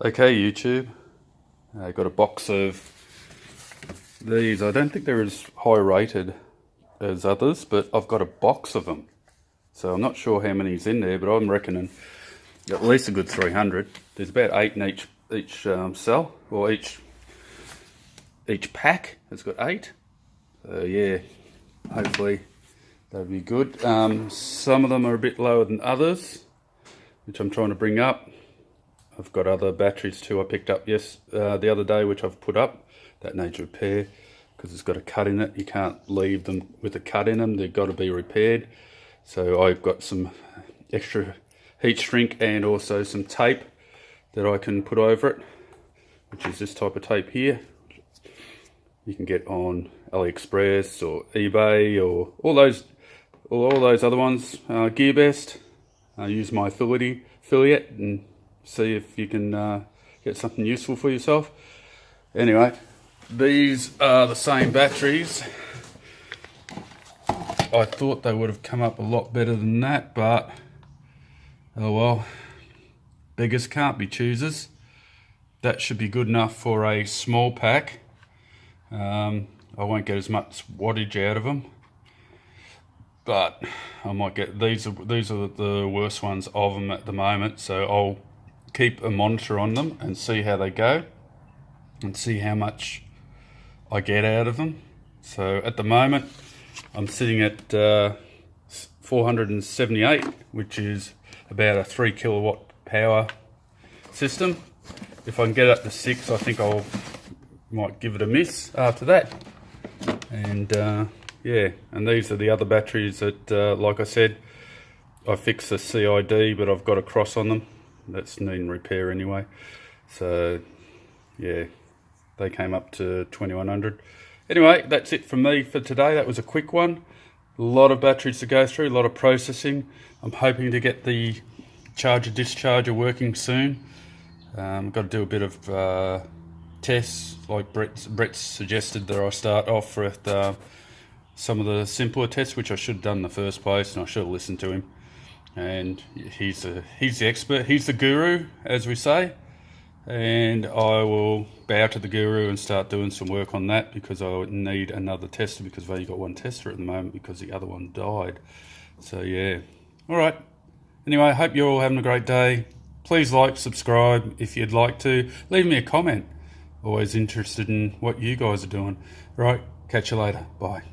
Okay, YouTube, I got a box of these. I don't think they're as high rated as others, but I've got a box of them. So I'm not sure how many's in there, but I'm reckoning at least a good 300. There's about 8 in each cell, or each pack has got 8. So yeah, hopefully they'll be good. Some of them are a bit lower than others, which I'm trying to bring up. I've got other batteries too I picked up the other day, which I've put up. That needs repair because it's got a cut in it. You can't leave them with a cut in them. They've got to be repaired. So I've got some extra heat shrink and also some tape that I can put over it, which is this type of tape here. You can get on AliExpress or eBay or all those other ones. GearBest. Use my affiliate and see if you can get something useful for yourself. Anyway, these are the same batteries. I thought they would have come up a lot better than that, but oh well, beggars can't be choosers. That should be good enough for a small pack. I won't get as much wattage out of them, but I might get these are the worst ones of them at the moment, so I'll keep a monitor on them and see how they go and see how much I get out of them. So at the moment I'm sitting at 478, which is about a 3 kilowatt power system. If I can get up to 6, I think I might give it a miss after that. And yeah, and these are the other batteries that like I said, I fixed the CID, but I've got a cross on them. That's needing repair anyway. So yeah, they came up to 2100. Anyway, that's it from me for today. That was a quick one. A lot of batteries to go through, a lot of processing. I'm hoping to get the charger discharger working soon. Got to do a bit of tests, like Brett suggested that I start off with some of the simpler tests, which I should have done in the first place, and I should have listened to him. And he's the expert, he's the guru, as we say, and I will bow to the guru and start doing some work on that, because I need another tester, because I've only got one tester at the moment because the other one died. So yeah, all right, anyway, I hope you're all having a great day. Please like, subscribe if you'd like to, leave me a comment. Always interested in what you guys are doing. Right, catch you later, bye.